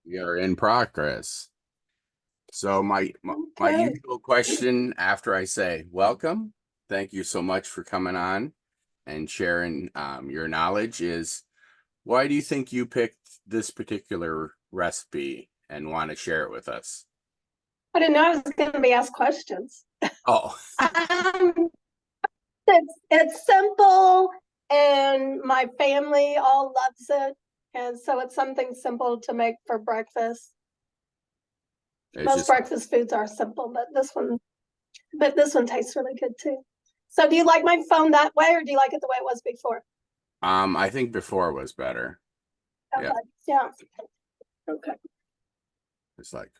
We are in progress. So my Okay. usual question after I say welcome, thank you so much for coming on and sharing your knowledge is why do you think you picked this particular recipe and want to share it with us? I didn't know I was going to be asked questions. Oh, Um, it's simple, and my family all loves it, and so it's something simple to make for breakfast. it's Most just breakfast foods are simple, but this one tastes really good too. So, do you like my phone that way, or do you like it the way it was before? I think before was better. Okay. Yeah, Yeah. Okay. it's like,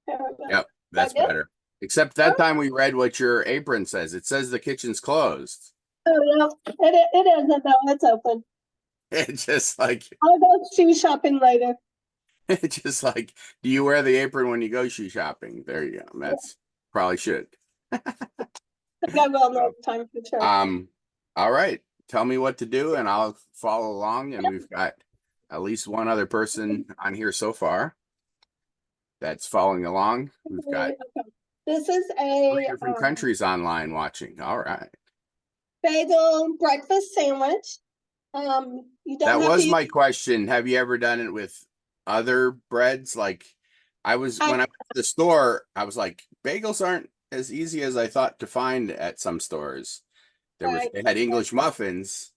There we go. yep, Is that's that good? better. Except that time we read what your apron says. It says the kitchen's closed. Oh, yeah. It isn't though. It's open. It's just like I'll go shoe shopping later. just like, do you wear the apron when you go shoe shopping? There you go. Yeah, That's probably should. I think I will So, next time for sure. um, all right. Tell me what to do and I'll follow along. And we've got at least one other person on here so far that's following along. We've got Okay. This is three a different countries online watching. All right. bagel breakfast sandwich. You don't That have to was use. my question. Have you ever done it with other breads? Like I was I, when I went to the store, I was like, bagels aren't as easy as I thought to find at some stores. I, They had English muffins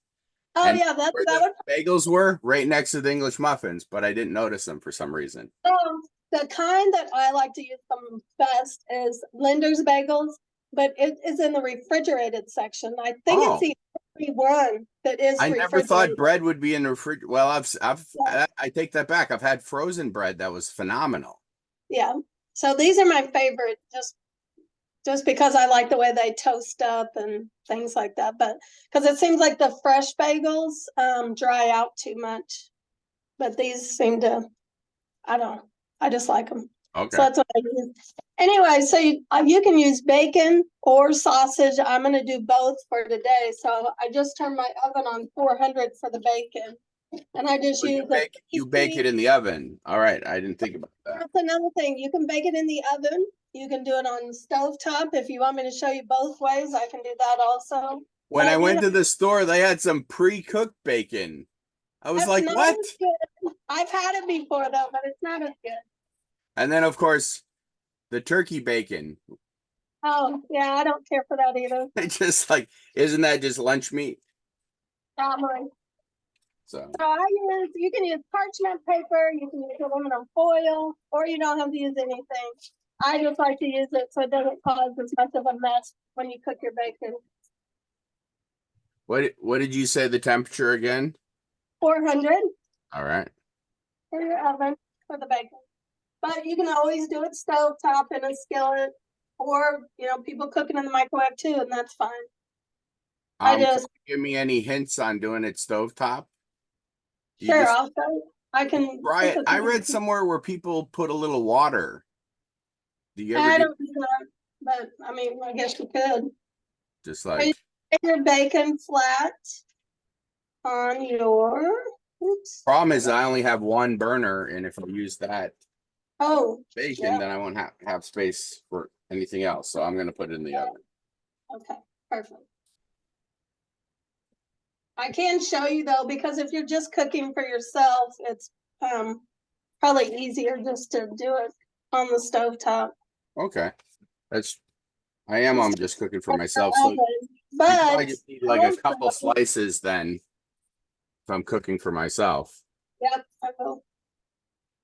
oh and yeah, that where that the would. bagels were right next to the English muffins, but I didn't notice them for some reason. The kind that I like to use the best is Linder's bagels, but it is in the refrigerated section. I think it's Oh, the only one that is I never thought refrigerated. bread would be in the refrigerator. Well, Yeah. I take that back. I've had frozen bread that was phenomenal. Yeah. So these are my favorite, just because I like the way they toast up and things like that. But because it seems like the fresh bagels dry out too much, but these seem to, I don't know, I just like them. So Okay. that's what I use. Anyway, so you can use bacon or sausage. I'm going to do both for today. So I just turned my oven on 400 for the bacon, and I just Oh, use a you bake it in the oven. All right. I didn't think about that. That's another thing. You can bake it in the oven. You can do it on stovetop. If you want me to show you both ways, I can do that also. When I But went to the store, they had some pre-cooked bacon. I was that's like, not what? as good. I've had it before though, but it's not as good. And then, of course, the turkey bacon. Oh, yeah, I don't care for that either. It's just like, isn't that just lunch meat? Probably. So, So you can use parchment paper, you can use aluminum foil, or you don't have to use anything. I just like to use it so it doesn't cause as much of a mess when you cook your bacon. what did you say the temperature again? 400 All right. for your oven for the bacon. But you can always do it stovetop in a skillet, or people cooking in the microwave too, and that's fine. I Can just you give me any hints on doing it stovetop? Do you sure just I'll show. I can try take it? a I read picture. somewhere where people put a little water. Do you ever I do don't do that, but I mean, I guess you could. just Are you like putting your bacon flat on your? Oops. problem is I only have one burner, and if I use that Oh, bacon, yeah. then I won't have space for anything else. So I'm gonna put it in the oven. Okay, perfect. I can show you though, because if you're just cooking for yourself, it's um probably easier just to do it on the stove top. Okay. That's I'm just cooking for myself. So you But probably just need like a couple also, slices then if I'm cooking for myself. yep, I will.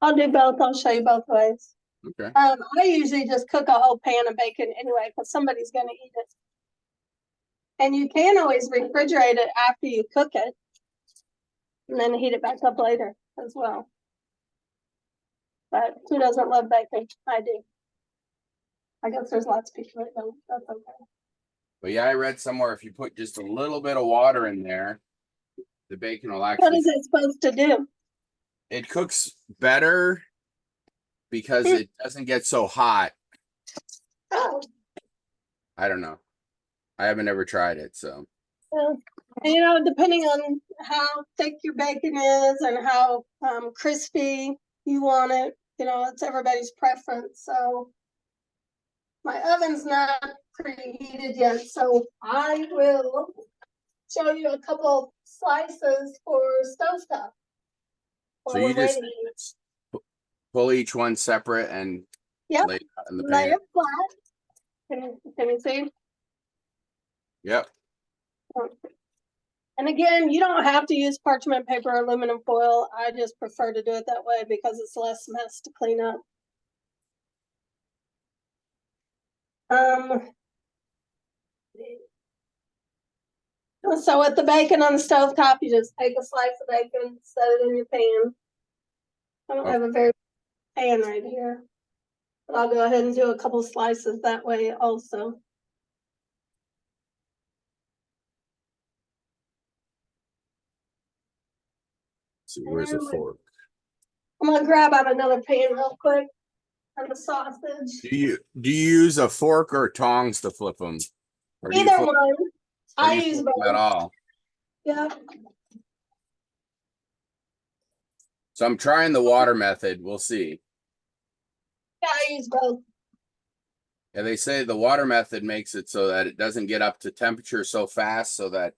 I'll do both. I'll show you both ways. Okay. I usually just cook a whole pan of bacon anyway, because somebody's going to eat it. And you can always refrigerate it after you cook it, and then heat it back up later as well. But who doesn't love bacon? I do. I guess there's lots of people that don't. That's okay. But yeah, I read somewhere if you put just a little bit of water in there, the bacon will What actually is it supposed to do? it cooks better because Hmm. it doesn't get so hot. Oh, I don't know. I haven't ever tried it, so yeah. And, depending on how thick your bacon is and how crispy, you want it. You know, it's everybody's preference. So my oven's not preheated yet, so I will show you a couple slices for stovetop So while you we're just waiting. pull each one separate and Yep, lay it out in the lay pan. it flat. Can you see? Yep. And again, you don't have to use parchment paper or aluminum foil. I just prefer to do it that way because it's less mess to clean up. So with the bacon on the stove top, you just take a slice of bacon, set it in your pan. I don't have a very pan right here, but I'll go ahead and do a couple slices that way also. So where's the fork? I'm gonna grab out another pan real quick for the sausage. Do you use a fork or tongs to flip them? Or do you Either flip, one. or do I you use flip them both. at all? Yeah. So I'm trying the water method. We'll see. Yeah, I use both. Yeah, they say the water method makes it so that it doesn't get up to temperature so fast, so that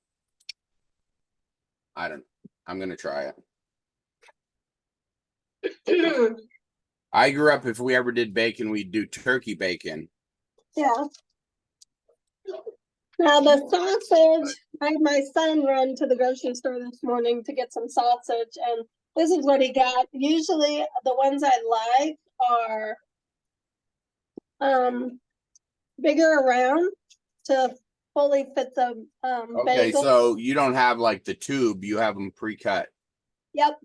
I'm gonna try it. I grew up, if we ever did bacon, we'd do turkey bacon. Yeah. Now the sausage, I had my son run to the grocery store this morning to get some sausage, and this is what he got. Usually the ones I like are bigger around to fully fit the Okay, bagel. so you don't have like the tube, you have them pre-cut. Yep.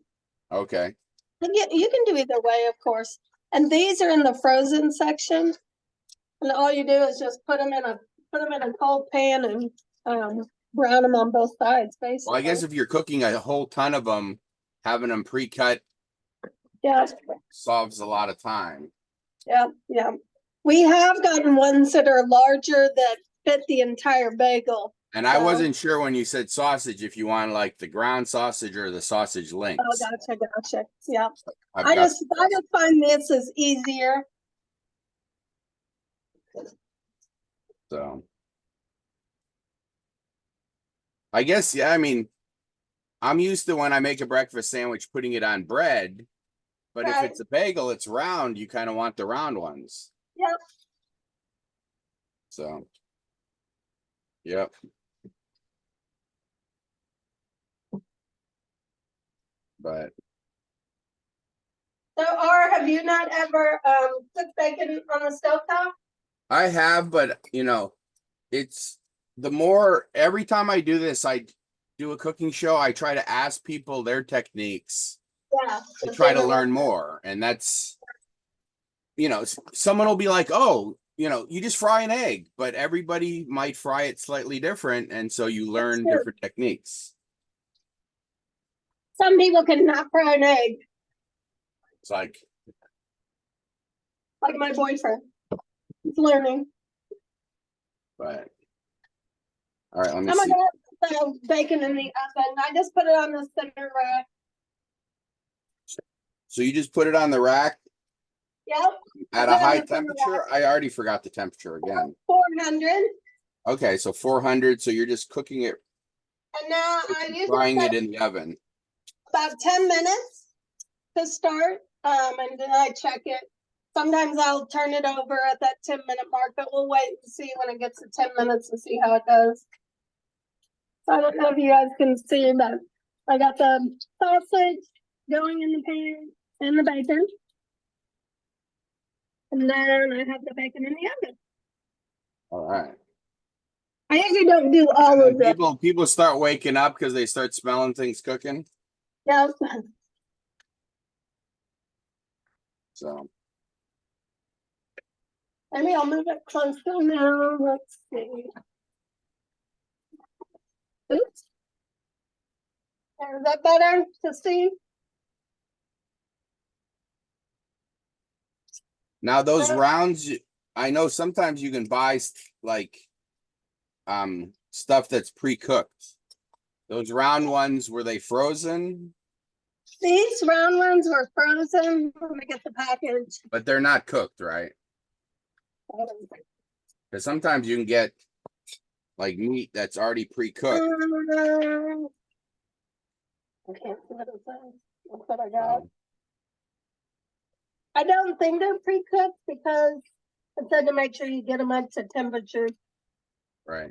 Okay. You can do either way, of course. And these are in the frozen section. And all you do is just put them in a cold pan and brown them on both sides, basically. Well, I guess if you're cooking a whole ton of them, having them pre-cut Yeah. solves a lot of time. Yeah, yeah. We have gotten ones that are larger that fit the entire bagel. And I wasn't sure when you said sausage if you want like the ground sausage or the sausage links. Oh, gotcha. Yeah. I just find this is easier. So I guess, yeah, I mean, I'm used to when I make a breakfast sandwich putting it on bread, but if it's a bagel, it's round, you kind of want the round ones. Yep. So, yep. But So, or have you not ever cooked bacon on the stovetop? I have, but you know, it's the more every time I do this, I do a cooking show, I try to ask people their techniques. Yeah. To try to learn more. And that's, you know, someone will be like, oh, you know, you just fry an egg, but everybody might fry it slightly different. And so you learn different techniques. Some people cannot fry an egg. It's like my boyfriend. He's learning. But all right, let me I'm see. gonna put the bacon in the oven. I just put it on the center rack. So you just put it on the rack? Yep. At a high temperature? I already forgot the temperature again. 400. Okay, so 400. So you're just cooking it. And now I use frying it in the oven. About 10 minutes to start. And then I check it. Sometimes I'll turn it over at that 10-minute mark, but we'll wait and see when it gets to 10 minutes and see how it goes. So I don't know if you guys can see, but I got the sausage going in the pan and the bacon. And then I have the bacon in the oven. All right. I usually don't do all of it. People start waking up because they start smelling things cooking. Yeah. So maybe I'll move it closer now. Let's see. Oops. Is that better to see? now those rounds, I know sometimes you can buy like stuff that's pre-cooked. Those round ones, were they frozen? These round ones were frozen when we get the package. But they're not cooked, right? Because sometimes you can get like meat that's already pre-cooked. I can't see what it says. That's what I got. Um, I don't think they're pre-cooked because it said to make sure you get them up to temperature. right.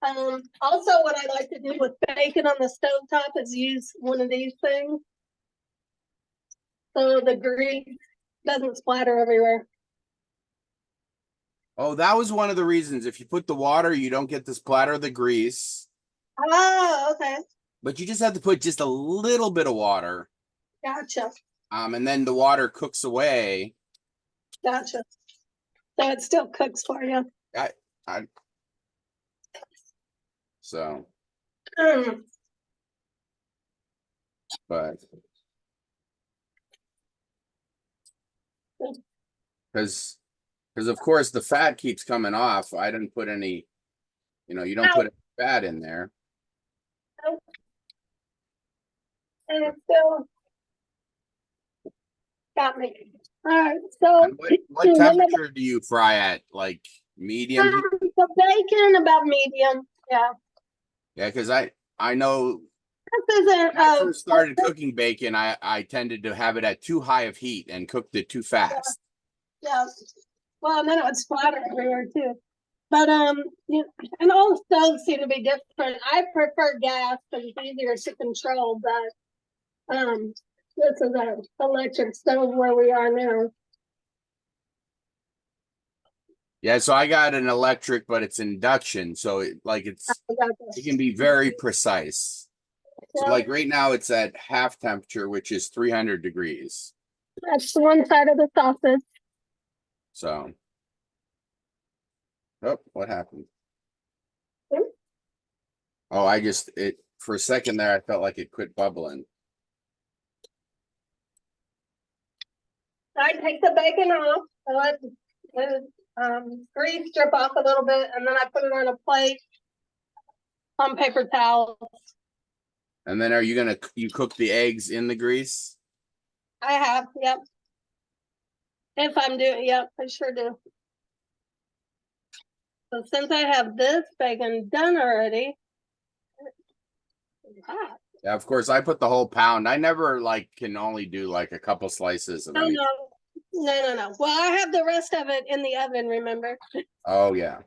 Also, what I like to do with bacon on the stovetop is use one of these things, so the grease doesn't splatter everywhere. Oh, that was one of the reasons. If you put the water, you don't get the splatter of the grease. Oh, okay, But you just have to put just a little bit of water. gotcha, And then the water cooks away. gotcha. So it still cooks for you. I so, Mm. but because of course the fat keeps coming off. I didn't put any, you don't put any fat in there. And it still got me. All right, so And what temperature do you fry at? Like medium heat? the bacon about medium. Yeah, Yeah, because I know this isn't. when I first started cooking bacon, I tended to have it at too high of heat and cooked it too fast. Yeah. Well, and then it would splatter everywhere too. But and all stoves seem to be different. I prefer gas because it's easier to control. But this is an electric stove where we are now. Yeah, so I got an electric, but it's induction, so it can be very precise. So Yeah, like right now it's at half temperature, which is 300 degrees. that's the one side of the sausage. So, oh, what happened? Hmm? Oh, it for a second there, I felt like it quit bubbling. I take the bacon off, I let the grease drip off a little bit, and then I put it on a plate on paper towels. And then you cook the eggs in the grease? I have, yep. If I'm doing, yep, I sure do. So since I have this bacon done already, hot. Yeah, of course, I put the whole pound. I never can only do like a couple slices of No, anything. no. Well, I have the rest of it in the oven, remember? Oh yeah.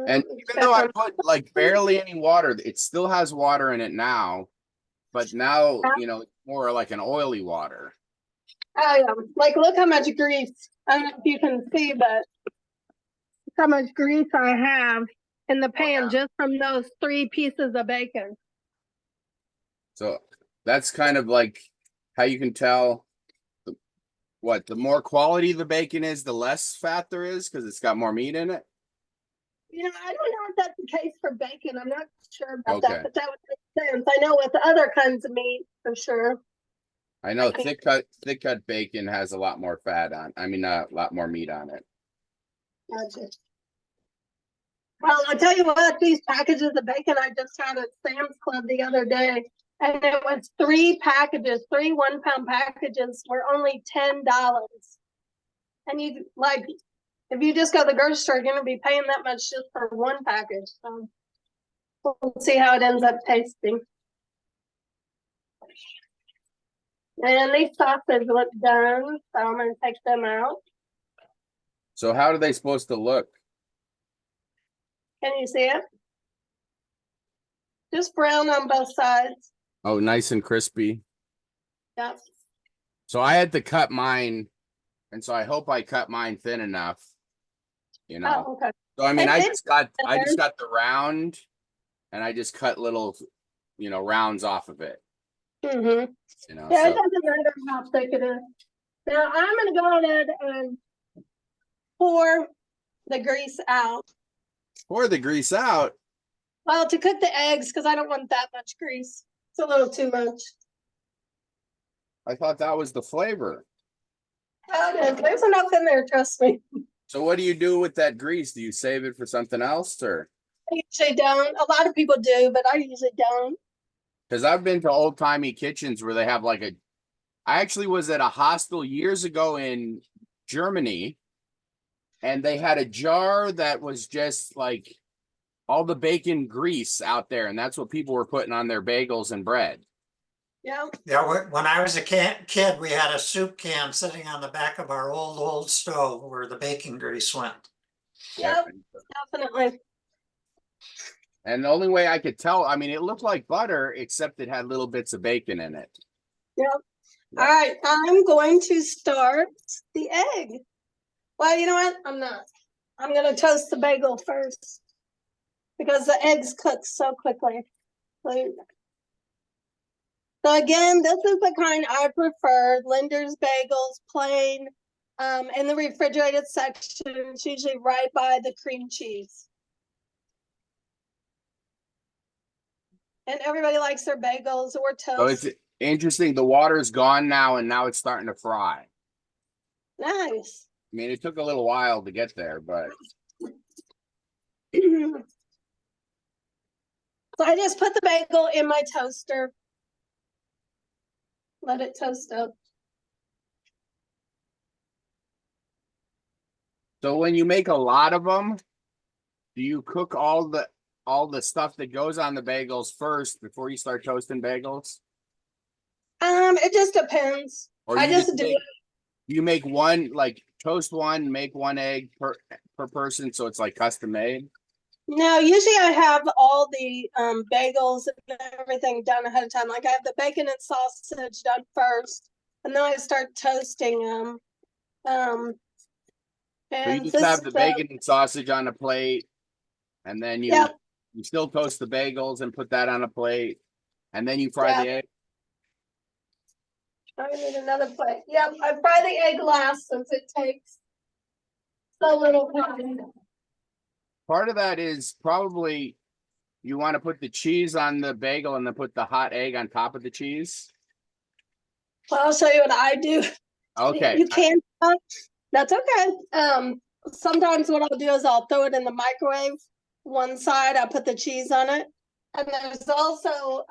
And even though I put like barely any water, it still has water in it now. But now, it's more like an oily water. Oh yeah, like look how much grease. I don't know if you can see, but look how much grease I have in the pan just from those 3 pieces of bacon. So that's kind of like how you can tell the more quality the bacon is, the less fat there is because it's got more meat in it. I don't know if that's the case for bacon. I'm not sure about Okay. that, but that would make sense. I know with other kinds of meat for sure. I know thick cut bacon has a lot more fat on. I mean, a lot more meat on it. Gotcha. Well, I'll tell you what, these packages of bacon I just had at Sam's Club the other day, and it was 3 packages, 3 1-pound packages were only $10. And you if you just go to the grocery store, you're gonna be paying that much just for 1 package. So we'll see how it ends up tasting. And these sausages look done, so I'm gonna take them out. So how are they supposed to look? Can you see it? Just brown on both sides. Oh, nice and crispy. Yep. So I had to cut mine, and so I hope I cut mine thin enough. Oh, okay. So I mean, I just got the round, and I just cut little, rounds off of it. Mm-hmm. Yeah, So. it doesn't matter how thick it is. Now I'm gonna go ahead and pour the grease out. Pour the grease out. Well, to cook the eggs, because I don't want that much grease. It's a little too much. I thought that was the flavor. Oh, it is. There's enough in there, trust me. So what do you do with that grease? Do you save it for something else, or? I usually don't. A lot of people do, but I usually don't. Because I've been to old timey kitchens where they have like a. I actually was at a hostel years ago in Germany, and they had a jar that was just like all the bacon grease out there, and that's what people were putting on their bagels and bread. Yeah. Yeah, when I was a kid, we had a soup can sitting on the back of our old stove where the bacon grease went. Yep. Definitely. And the only way I could tell, I mean, it looked like butter, except it had little bits of bacon in it. Yep. All right. I'm going to start the egg. Well, you know what? I'm not. I'm going to toast the bagel first because the eggs cook so quickly. So again, this is the kind I prefer. Linder's Bagels, plain, in the refrigerated section. It's usually right by the cream cheese. And everybody likes their bagels or So toast. it's interesting. The water's gone now, and now it's starting to fry. Nice. I mean, it took a little while to get there, but So I just put the bagel in my toaster. Let it toast up. so when you make a lot of them, do you cook all the stuff that goes on the bagels first before you start toasting bagels? It just depends. Or I you just do make, it. you make one, like toast one, make one egg per person, so it's like custom made? No, usually I have all the bagels and everything done ahead of time. Like I have the bacon and sausage done first, and then I start toasting them. So you And just this, have the bacon and sausage on a plate, and then you yeah, you still toast the bagels and put that on a plate, and then you fry yeah. the egg. I need another plate. Yep, I fry the egg last since it takes so little time. Part of that is probably you want to put the cheese on the bagel and then put the hot egg on top of the cheese. Well, I'll show you what I do. Okay. You can, that's okay. Sometimes what I'll do is I'll throw it in the microwave. One side, I put the cheese on it. And there's also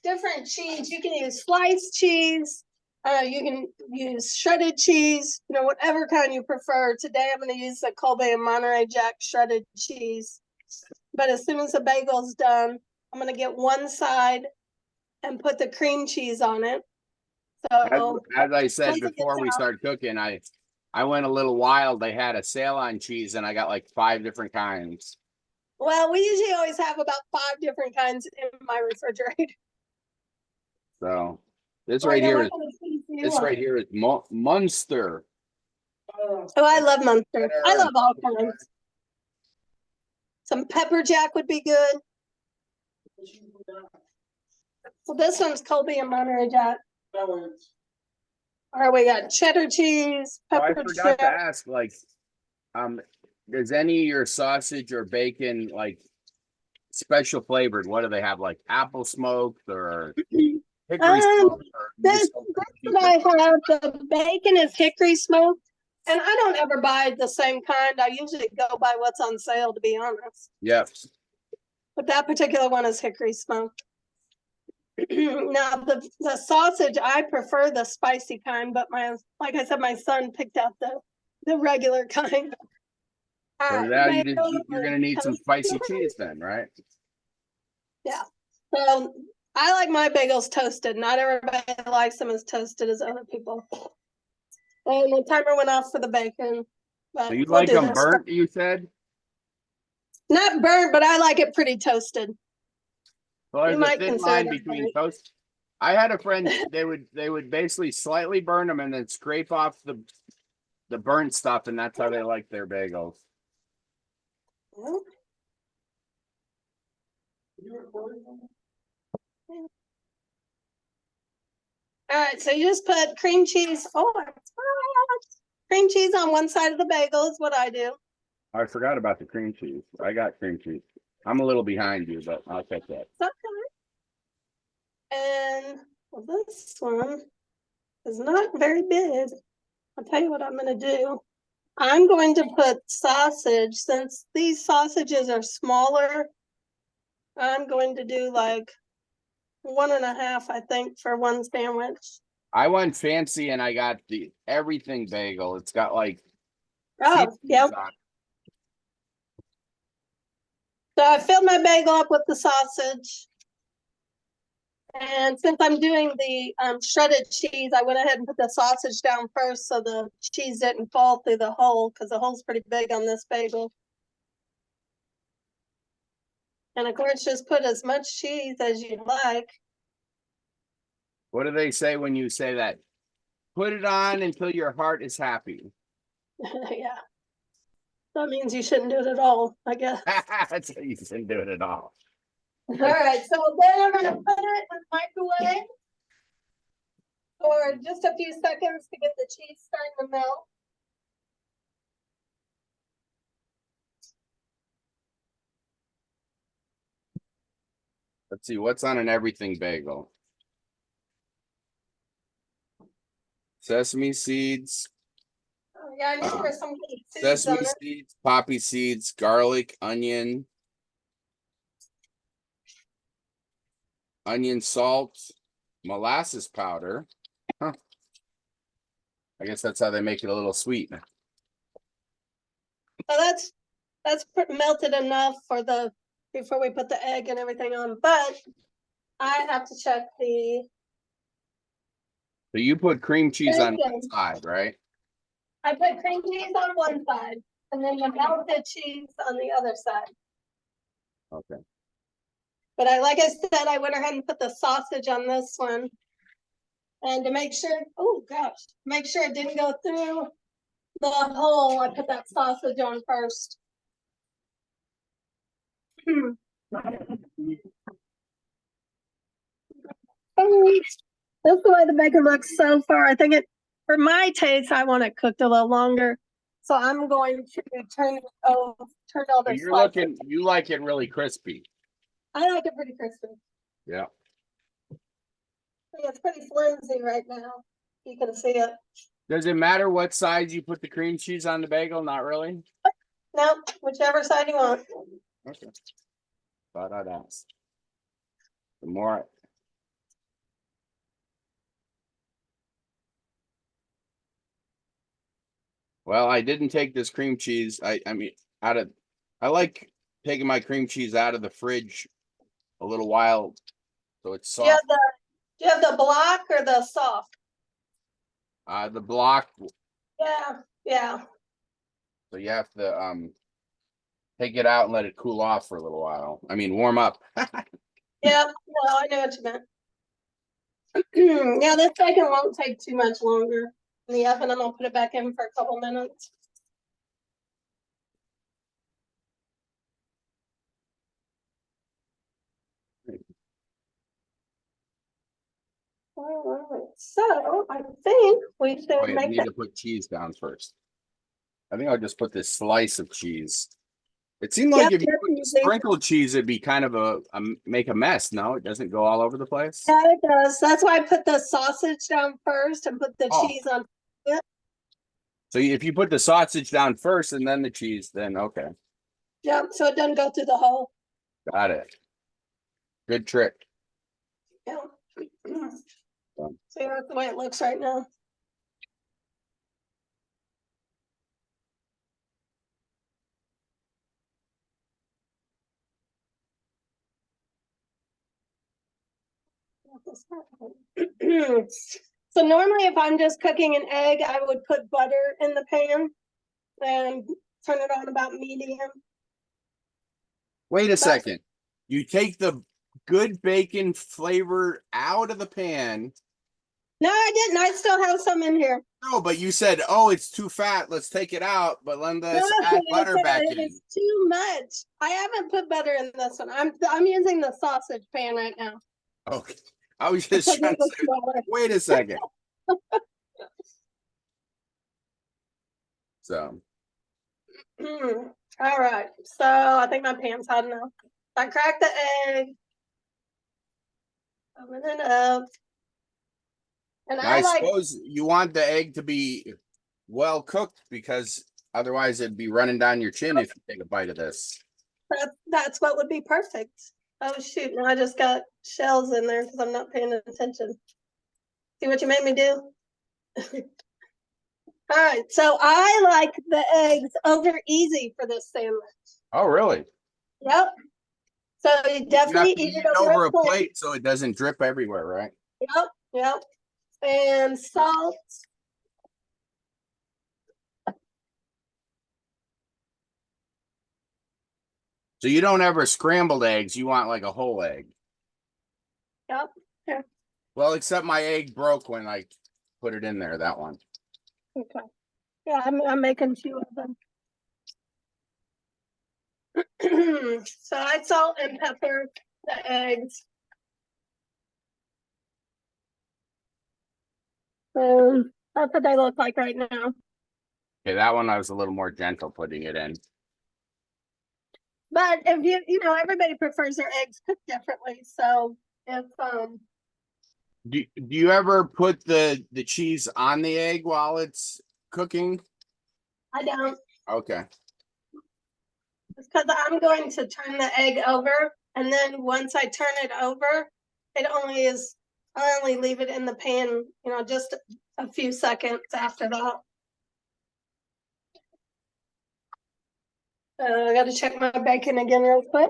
different cheese. You can use sliced cheese. You can use shredded cheese, you know, whatever kind you prefer. Today I'm going to use the Colby and Monterey Jack shredded cheese. But as soon as the bagel's done, I'm going to get one side and put the cream cheese on it. So As I said once it gets before we out, start cooking, I went a little wild. They had a sale on cheese, and I got like 5 different kinds. well, we usually always have about 5 different kinds in my refrigerator. So this Oh, right yeah, here what is kind of cheese do you this want? right here is Munster. Oh, I love Munster. I love all kinds. Some pepper jack would be good. Well, this one's Colby and Monterey Jack. Or we got cheddar cheese, Oh, I pepper forgot to jack. ask, like, does any of your sausage or bacon like special flavored? What do they have? Like apple smoked or hickory smoked? Or you This, just go for the this that I cheapest? have, the bacon is hickory smoked. And I don't ever buy the same kind. I usually go by what's on sale, to be honest. Yep. But that particular one is hickory smoked. Now the sausage, I prefer the spicy kind, but like I said, my son picked out the regular kind. So now you're gonna need some spicy cheese then, right? Yeah. So I like my bagels toasted. Not everybody likes them as toasted as other people. And the timer went off for the bacon. But So you we'll like do them this. burnt, you said? Not burnt, but I like it pretty toasted. Well, You there's a might thin consider line that between burnt. toast. I had a friend, they would basically slightly burn them and then scrape off the burnt stuff, and that's how they like their bagels. Yeah. All right, so you just put cream cheese. Oh, cream cheese on one side of the bagel is what I do. I forgot about the cream cheese. I got cream cheese. I'm a little behind you, but I'll catch that. Okay. And well, this one is not very big. I'll tell you what I'm going to do. I'm going to put sausage, since these sausages are smaller. I'm going to do like 1.5, I think, for one sandwich. I went fancy and I got the everything bagel. It's got like Oh, seasonings yep. on it. So I filled my bagel up with the sausage. And since I'm doing the shredded cheese, I went ahead and put the sausage down first so the cheese didn't fall through the hole, because the hole's pretty big on this bagel. And of course, just put as much cheese as you like. What do they say when you say that? Put it on until your heart is happy. Yeah. That means you shouldn't do it at all, I guess. That's how you can do it at all. All right, so then I'm gonna put it in the microwave for just a few seconds to get the cheese starting to melt. Let's see what's on an everything bagel. Sesame seeds, Oh, yeah, I knew there was some kind of seeds on sesame it. seeds, poppy seeds, garlic, onion, salt, molasses powder. Huh. I guess that's how they make it a little sweet. So that's melted enough for before we put the egg and everything on, but I have to check the So you put cream cheese on one bacon. side, right? I put cream cheese on one side and then the melted cheese on the other side. Okay. But like I said, I went ahead and put the sausage on this one. And to make sure, oh gosh, make sure it didn't go through the hole, I put that sausage on first. That's the way the bacon looks so far. I think for my taste, I want it cooked a little longer. So I'm going to turn all So the you're slices. you like it really crispy. I like it pretty crispy. Yeah. Yeah, it's pretty flimsy right now. You can see it. Does it matter what side you put the cream cheese on the bagel? Not really. No, whichever side you want. Okay. Thought I'd ask. The more. Well, I didn't take this cream cheese. I mean, I like taking my cream cheese out of the fridge a little while so it's Do you have soft. do you have the block or the soft? The block, Yeah, yeah. so you have to take it out and let it cool off for a little while. I mean, warm up. Yeah, no, I know what you meant. Yeah, this bacon won't take too much longer in the oven, and I'll put it back in for a couple minutes. All right, so I think we should Wait, I make need it. to put cheese down first. I think I'll just put this slice of cheese. It seemed like Yep, if you that's put the easy. sprinkled cheese, it'd be kind of make a mess. No, it doesn't go all over the place. Yeah, it does. That's why I put the sausage down first and put the Oh, cheese on it. so if you put the sausage down first and then the cheese, then okay, Yep, so it doesn't go through the hole. got it. Good trick. Yeah. See, that's the way it looks right now. So normally if I'm just cooking an egg, I would put butter in the pan and turn it on about medium. Wait a second. You take the good bacon flavor out of the pan. No, I didn't. I still have some in here. No, but you said, oh, it's too fat. Let's take it out. But let us No, add I butter said back it in. is too much. I haven't put butter in this one. I'm using the sausage pan right now. Okay. I was just trying to say, wait a second. So. All right. So I think my pan's hot enough. I cracked the egg. Open it up. And Now, I I like, suppose you want the egg to be well cooked because Otherwise, it'd be running down your chin if you take a bite of this. That's what would be perfect. Oh shoot, now I just got shells in there because I'm not paying attention. See what you made me do? All right, so I like the eggs over easy for this sandwich. Oh, really? Yep. So you You definitely have to eat eat it it over over a a plate. plate so it doesn't drip everywhere, right? Yep, yep. And salt. So you don't ever scrambled eggs. You want like a whole egg. Yep. Well, except my egg broke when I put it in there, that one. Okay. Yeah, I'm making 2 of them. So I salt and pepper the eggs. That's what they look like right now. Okay, that one I was a little more gentle putting it in. But if you know, everybody prefers their eggs cooked differently. So if Do you ever put the cheese on the egg while it's cooking? I don't, Okay. it's because I'm going to turn the egg over, and then once I turn it over, I only leave it in the pan, you know, just a few seconds after that. I got to check my bacon again real quick.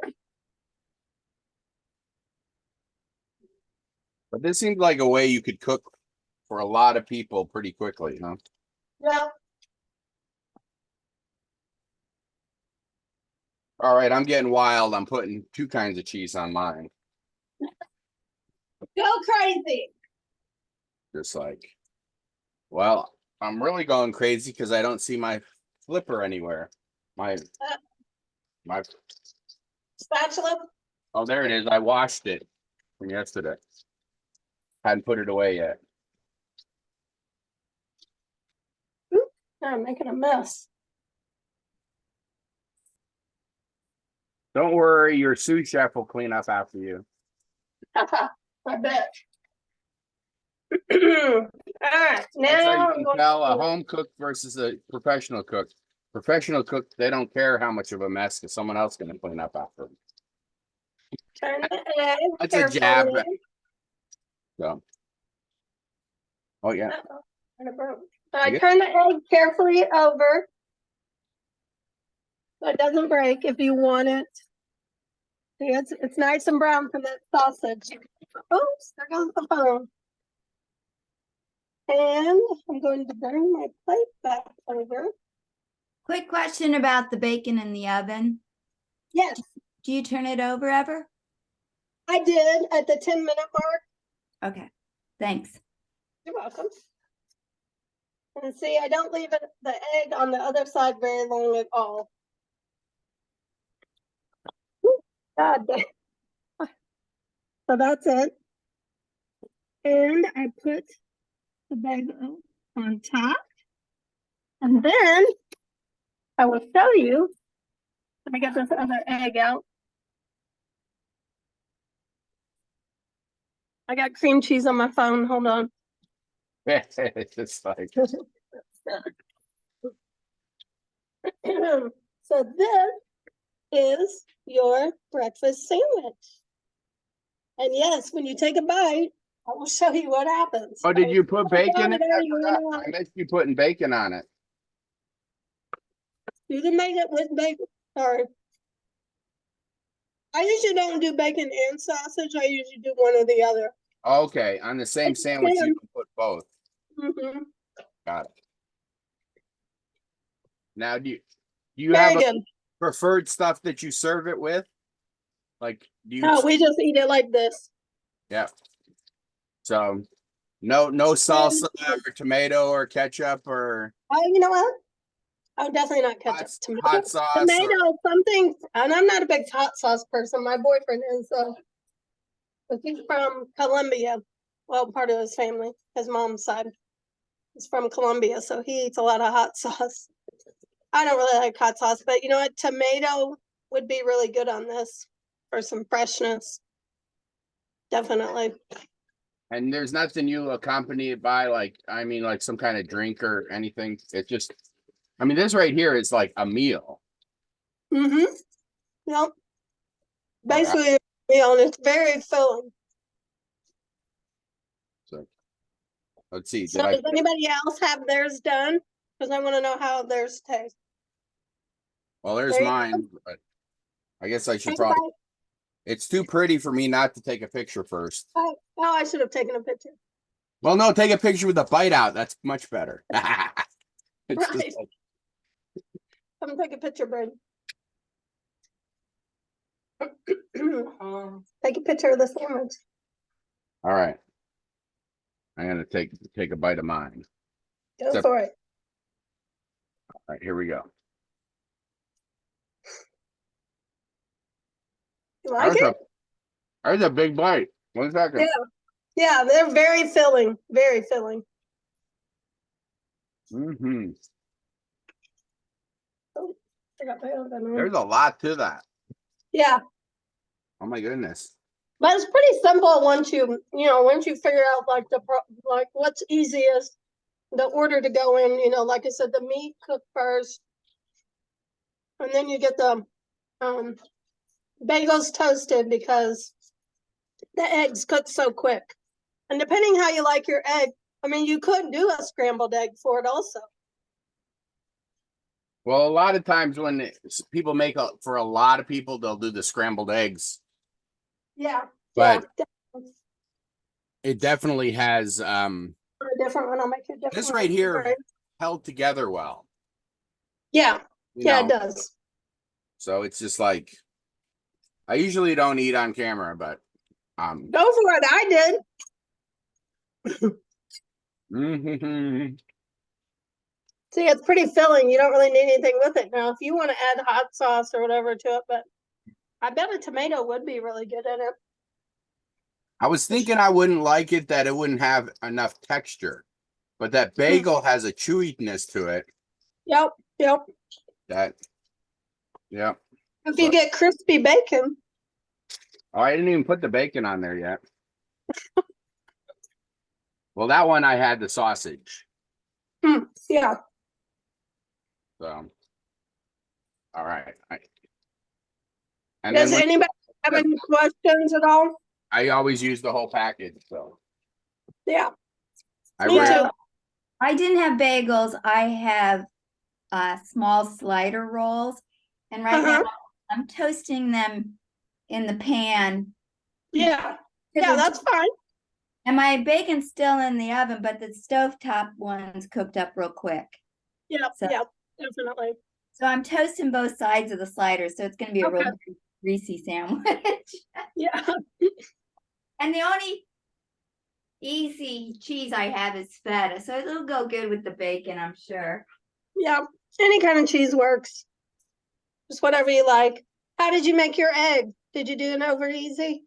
But this seems like a way you could cook for a lot of people pretty quickly, huh? Yeah. All right, I'm getting wild. I'm putting 2 kinds of cheese on mine. Go crazy. Just like, well, I'm really going crazy because I don't see my flipper anywhere. My Spatula. oh, there it is. I washed it from yesterday. Hadn't put it away yet. I'm making a mess. Don't worry, your sous chef will clean up after you. I bet. All right, That's how now you I'm can going tell a to home cook versus a professional cook. Professional cook, they don't care how much of a mess because someone else is going to clean up after them. turn the egg That's a jab. So, oh yeah. I turn the egg carefully over so it doesn't break if you want it. See, it's nice and brown from that sausage. Oops, there goes the phone. And I'm going to bring my plate back over. Quick question about the bacon in the oven. Yes, Do you turn it over ever? I did at the 10-minute mark. Okay, thanks. You're welcome. And see, I don't leave the egg on the other side very long at all. Whew, God damn. So that's it. And I put the bagel on top. And then I will show you. Let me get this other egg out. I got cream cheese on my phone. Hold on. It's just like, So this is your breakfast sandwich. And yes, when you take a bite, I will show you what happens. oh, did you put bacon in it? You I missed you putting bacon on it. can make it with bacon. Sorry. I usually don't do bacon and sausage. I usually do one or the other. Okay, on the same sandwich, you can put both. Mm-hmm. Got it. Now, do you have a preferred stuff that you serve it with? Like, do you? No, we just eat it like this. Yeah. So, no salsa or tomato or ketchup or Oh, you know what? Oh, definitely not ketchup. hot sauce. Tomato, something. And I'm not a big hot sauce person. My boyfriend is, but he's from Colombia. Well, part of his family, his mom's side is from Colombia, so he eats a lot of hot sauce. I don't really like hot sauce, but you know what? Tomato would be really good on this for some freshness. Definitely. And there's nothing you accompany it by, like, I mean, like some kind of drink or anything. It's just I mean, this right here is like a meal. Mm-hmm. Yep. Basically, and it's very filling. So let's see. So does anybody else have theirs done? Because I want to know how theirs taste. Well, there's There you mine, but I guess I should Take a probably. bite. It's too pretty for me not to take a picture first. Oh, I should have taken a picture. Well, no, take a picture with the bite out. That's much better. It's just Right. like- Come take a picture, Brady. Take a picture of the sandwich. all right. I'm gonna take a bite of mine. Go So- for it. All right, here we go. You like it? There's a big bite. 1 second. Yeah. Yeah, they're very filling. Very filling. Mm-hmm. I got my oven on. There's a lot to that. Yeah, Oh my goodness. but it's pretty simple once once you figure out like like what's easiest, the order to go in. Like I said, the meat cooked first, and then you get the bagels toasted because the eggs cook so quick. And depending how you like your egg, I mean, you could do a scrambled egg for it also. Well, a lot of times when people make for a lot of people, they'll do the scrambled eggs. Yeah. But yeah, it definitely has a different one. I'll make you a different this one. right here Right. held together well. Yeah, you yeah, know? it does. So it's just like I usually don't eat on camera, but Go for it. I did. mhm. See, it's pretty filling. You don't really need anything with it. Now, if you want to add hot sauce or whatever to it, but I bet a tomato would be really good in it. I was thinking I wouldn't like it, that it wouldn't have enough texture, but that bagel has a chewiness to it. Yep, yep. Yep. If you get crispy bacon, Oh, I didn't even put the bacon on there yet. Well, that one I had the sausage. yeah. So, all right. And Does then anybody have any questions at all? I always use the whole package. So Yeah, I me ran- too. I didn't have bagels. I have small slider rolls. And right now I'm toasting them in the pan. Yeah, yeah, that's fine. And my bacon's still in the oven, but the stovetop one's cooked up real quick. Yeah, So- yeah, definitely. So I'm toasting both sides of the slider, so it's gonna be a real greasy sandwich. Yeah, And the only easy cheese I have is feta, so it'll go good with the bacon, I'm sure. yeah. Any kind of cheese works. Just whatever you like. How did you make your egg? Did you do an over easy?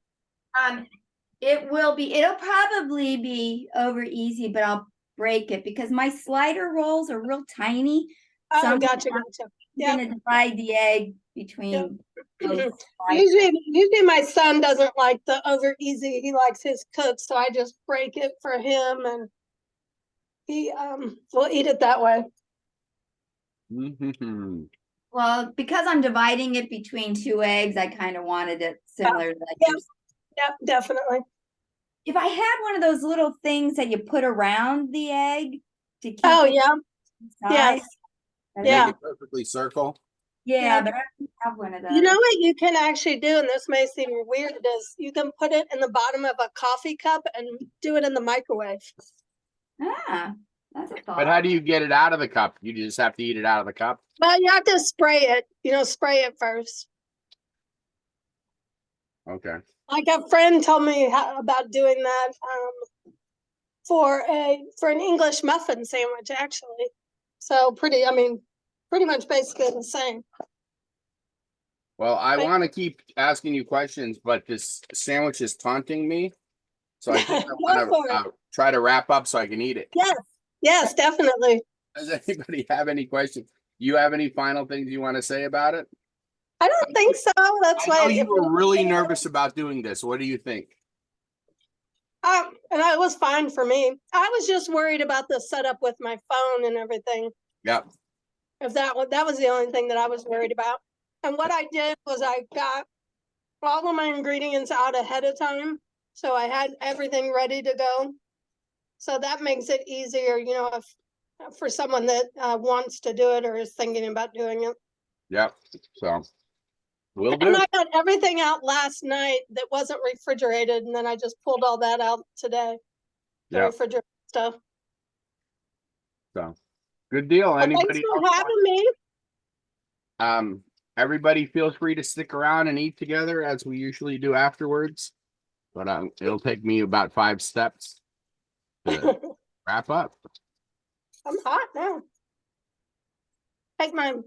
It'll probably be over easy, but I'll break it because my slider rolls are real tiny. Oh, So I'm gotcha. I'm Yeah. gonna divide the egg between both Usually my son doesn't like the over easy. He likes his cooked, so I just break it for him and he will eat it that way. Mhm. Well, because I'm dividing it between 2 eggs, I kind of wanted it similar to like Yeah. yours. Yep, definitely. If I had one of those little things that you put around the egg to keep Oh it yeah, inside, yes. I Yeah. Make it perfectly circle. Yeah, Yeah. but I don't have one of those. You know what you can actually do, and this may seem weird, is you can put it in the bottom of a coffee cup and do it in the microwave. Ah, that's a But thought. how do you get it out of the cup? You just have to eat it out of the cup. Well, you have to spray it, spray it first. Okay. Like a friend told me about doing that for an English muffin sandwich, actually. So pretty much basically the same. Well, I Right. want to keep asking you questions, but this sandwich is taunting me. So I think I Go want for to try to wrap up so I can eat it. Yes, definitely. Does anybody have any questions? You have any final things you want to say about it? I don't think so. That's I know why you were really nervous about doing this. What do you think? and it was fine for me. I was just worried about the setup with my phone and everything. Yep. If that was the only thing that I was worried about. And what I did was I got all of my ingredients out ahead of time. So I had everything ready to go. So that makes it easier, you know, if for someone that wants to do it or is thinking about doing it. Yep. So we'll And do. I got everything out last night that wasn't refrigerated, and then I just pulled all that out today. The Yep. refrigerated stuff. So good deal. But thanks Anybody for else? having me. Everybody feels free to stick around and eat together as we usually do afterwards. But it'll take me about 5 steps to wrap up. I'm hot now. Take mine.